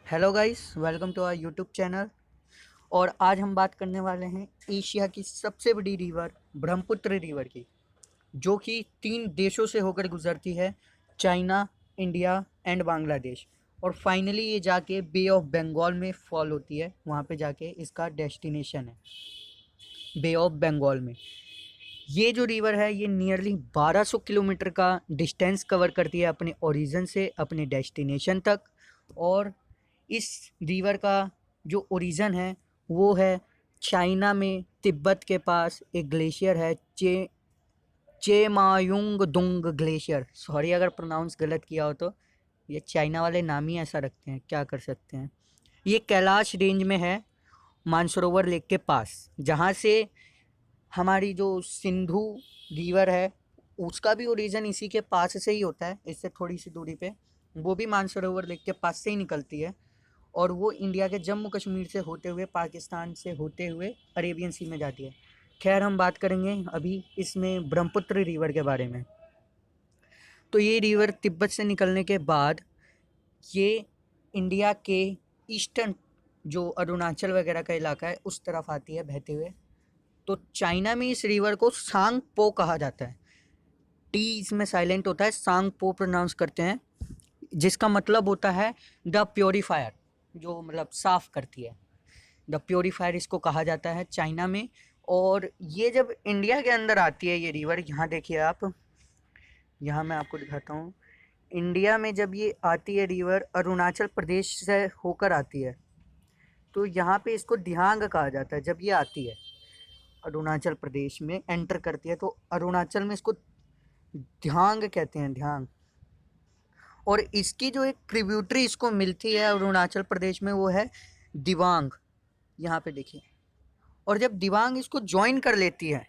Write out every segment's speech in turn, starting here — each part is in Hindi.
Hello guys, welcome to our YouTube channel. और आज हम बात करने वाले हैं एशिया की सबसे बड़ी रिवर ब्रह्मपुत्र रिवर की, जो कि 3 देशों से होकर गुजरती है। China, India and Bangladesh. और फाइनली ये जाके बे ऑफ बंगाल में फॉल होती है। वहाँ पे जाके इसका डेस्टिनेशन है बे ऑफ बंगाल में। ये जो रिवर है ये नियरली 1200 किलोमीटर का डिस्टेंस कवर करती है अपने ओरिजिन से अपने डेस्टिनेशन तक। और इस रिवर का जो ओरिजिन है वो है चाइना में, तिब्बत के पास एक ग्लेशियर है चेमायुंग दुंग ग्लेशियर। सॉरी अगर प्रोनाउंस गलत किया हो तो। ये चाइना वाले नाम ही ऐसा रखते हैं, क्या कर सकते हैं। ये कैलाश रेंज में है, मानसरोवर लेक के पास, जहाँ से हमारी जो सिंधु रिवर है उसका भी ओरिजिन इसी के पास से ही होता है, इससे थोड़ी सी दूरी पे। वो भी मानसरोवर लेक के पास से ही निकलती है। और वो इंडिया के जम्मू कश्मीर से होते हुए, पाकिस्तान से होते हुए अरेबियन सी में जाती है। खैर, हम बात करेंगे अभी इसमें ब्रह्मपुत्र रिवर के बारे में। तो ये रिवर तिब्बत से निकलने के बाद ये इंडिया के ईस्टर्न, जो अरुणाचल वगैरह का इलाका है, उस तरफ आती है बहते हुए। तो चाइना में इस रिवर को सांग पो कहा जाता है। टी इसमें साइलेंट होता है, सांग पो प्रोनाउंस करते हैं, जिसका मतलब होता है द प्योरीफायर, जो मतलब साफ करती है। द प्योरीफायर इसको कहा जाता है चाइना में। और ये जब इंडिया के अंदर आती है ये रिवर, यहाँ देखिए आप, यहाँ मैं आपको दिखाता हूँ। इंडिया में जब ये आती है रिवर, अरुणाचल प्रदेश से होकर आती है, तो यहाँ पे इसको दिहांग कहा जाता है। जब ये आती है अरुणाचल प्रदेश में एंटर करती है, तो अरुणाचल में इसको ध्यांग कहते हैं, ध्यांग। और इसकी जो एक ट्रिब्यूटरी इसको मिलती है अरुणाचल प्रदेश में, वो है दिवांग। यहाँ पे देखिए। और जब दिवांग इसको ज्वाइन कर लेती है,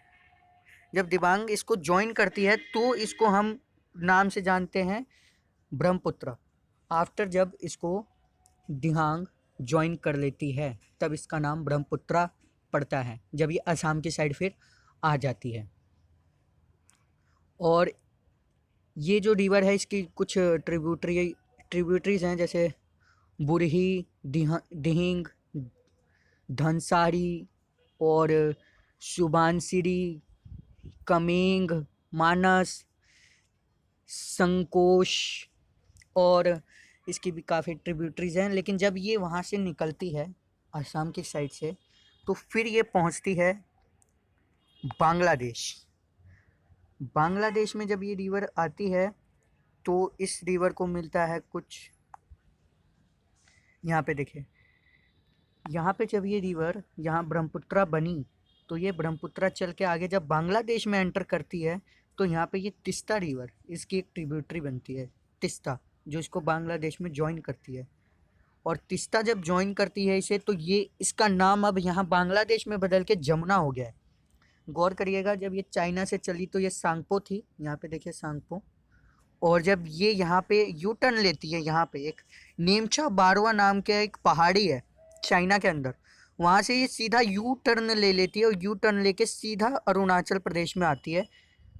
जब दिबांग इसको ज्वाइन करती है, तो इसको हम नाम से जानते हैं ब्रह्मपुत्र। आफ्टर जब इसको दिहांग ज्वाइन कर लेती है, तब इसका नाम ब्रह्मपुत्र पड़ता है, जब ये असम की साइड फिर आ जाती है। और ये जो रिवर है इसकी कुछ ट्रिब्यूटरीज हैं, जैसे बुरही, दिहिंग, धनसारी और सुबानसिरी, कमेंग, मानस, संकोश। और इसकी भी काफ़ी ट्रिब्यूटरीज हैं। लेकिन जब ये वहाँ से निकलती है असम की साइड से, तो फिर ये पहुँचती है बांग्लादेश। बांग्लादेश में जब ये रिवर आती है, तो इस रिवर को मिलता है कुछ, यहाँ पे देखिए, यहाँ पे जब ये रिवर यहाँ ब्रह्मपुत्रा बनी, तो ये ब्रह्मपुत्रा चल के आगे जब बांग्लादेश में एंटर करती है, तो यहाँ पे ये तिस्ता रिवर इसकी एक ट्रिब्यूटरी बनती है, तिस्ता, जो इसको बांग्लादेश में ज्वाइन करती है। और तिस्ता जब ज्वाइन करती है इसे, तो ये इसका नाम अब यहाँ बांग्लादेश में बदल के जमुना हो गया है। गौर करिएगा, जब ये चाइना से चली तो ये सांगपो थी, यहाँ पे देखिए सांगपो। और जब ये यहाँ पे यू टर्न लेती है, यहाँ पे एक नेमचा बारवा नाम के एक पहाड़ी है चाइना के अंदर, वहाँ से ये सीधा यू टर्न ले लेती है। और यू टर्न लेके सीधा अरुणाचल प्रदेश में आती है,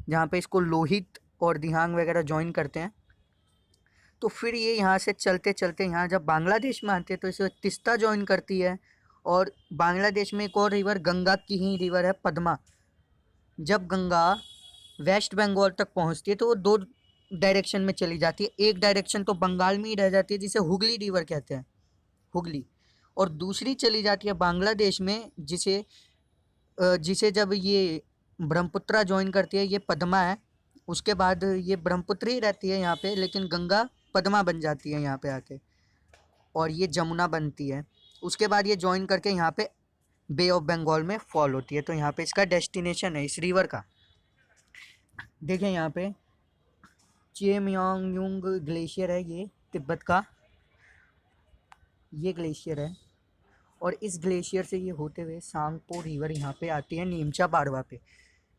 जहाँ पे इसको लोहित और दिहांग वगैरह ज्वाइन करते हैं। तो फिर ये यहाँ से चलते चलते यहाँ जब बांग्लादेश में आते हैं, तो इसे तिस्ता ज्वाइन करती है। और बांग्लादेश में एक और रिवर, गंगा की ही रिवर है, पद्मा। जब गंगा वेस्ट बंगाल तक पहुँचती है, तो वो दो डायरेक्शन में चली जाती है। एक डायरेक्शन तो बंगाल में ही रह जाती है, जिसे हुगली रिवर कहते हैं, हुगली। और दूसरी चली जाती है बांग्लादेश में, जिसे जब ये ब्रह्मपुत्रा ज्वाइन करती है, ये पद्मा है। उसके बाद ये ब्रह्मपुत्र ही रहती है यहाँ पे, लेकिन गंगा पद्मा बन जाती है यहाँ पे आके, और ये जमुना बनती है। उसके बाद ये ज्वाइन करके यहाँ पे बे ऑफ बंगाल में फॉल होती है। तो यहाँ पे इसका डेस्टिनेशन है इस रिवर का। देखें यहाँ पे चेमयांगयुंग ग्लेशियर है, ये तिब्बत का ये ग्लेशियर है। और इस ग्लेशियर से ये होते हुए सांगपो रिवर यहाँ पे आती है नीमचा बारवा पे।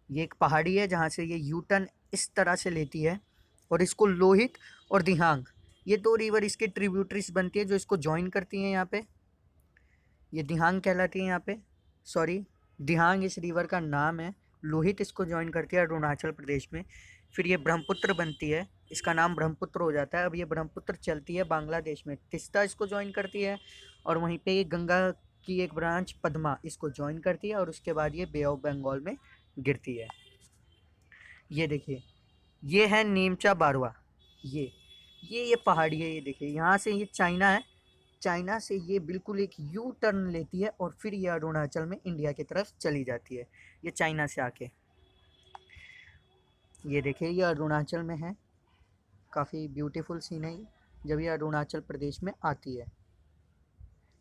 ये एक पहाड़ी है जहाँ से ये यू टर्न इस तरह से लेती है, और इसको लोहित और दिहांग, ये दो रिवर इसके ट्रिब्यूटरीज बनती है, जो इसको ज्वाइन करती हैं यहाँ पे। ये दिहांग कहलाती है यहाँ पे, सॉरी, दिहांग इस रिवर का नाम है। लोहित इसको ज्वाइन करती है अरुणाचल प्रदेश में। फिर ये ब्रह्मपुत्र बनती है, इसका नाम ब्रह्मपुत्र हो जाता है। अब ये ब्रह्मपुत्र चलती है बांग्लादेश में, तिस्ता इसको ज्वाइन करती है, और वहीं पे ये गंगा की एक ब्रांच पद्मा इसको ज्वाइन करती है, और उसके बाद ये बे ऑफ बंगाल में गिरती है। ये देखिए, ये है नीमचा बारवा। ये पहाड़ी है, ये देखिए यहाँ से ये चाइना है, चाइना से ये बिल्कुल एक यू टर्न लेती है और फिर ये अरुणाचल में इंडिया की तरफ चली जाती है। ये चाइना से आके, ये देखिए ये अरुणाचल में है। काफ़ी ब्यूटीफुल सीन है जब ये अरुणाचल प्रदेश में आती है।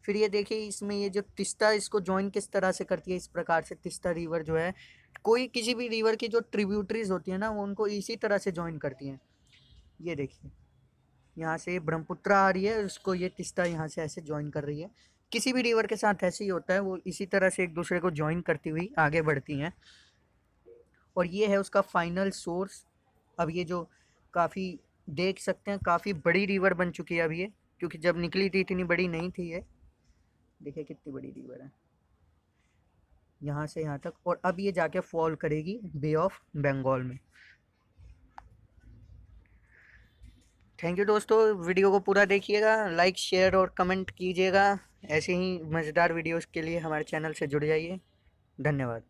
फिर ये देखिए इसमें ये जो तिस्ता इसको ज्वाइन किस तरह से करती है, इस प्रकार से तिस्ता रिवर जो है, कोई किसी भी रिवर की जो ट्रिब्यूटरीज होती है ना, वो उनको इसी तरह से ज्वाइन करती हैं। ये देखिए यहाँ से ब्रह्मपुत्र आ रही है, उसको ये तिस्ता यहाँ से ऐसे ज्वाइन कर रही है। किसी भी रिवर के साथ ऐसे ही होता है, वो इसी तरह से एक दूसरे को ज्वाइन करती हुई आगे बढ़ती हैं। और ये है उसका फाइनल सोर्स। अब ये जो काफ़ी देख सकते हैं काफ़ी बड़ी रिवर बन चुकी है अब ये, क्योंकि जब निकली थी इतनी बड़ी नहीं थी ये। देखिए कितनी बड़ी रिवर है यहाँ से यहाँ तक, और अब ये जाके फॉल करेगी बे ऑफ बंगाल में। थैंक यू दोस्तों, वीडियो को पूरा देखिएगा, लाइक शेयर और कमेंट कीजिएगा। ऐसे ही मज़ेदार वीडियोस के लिए हमारे चैनल से जुड़ जाइए। धन्यवाद।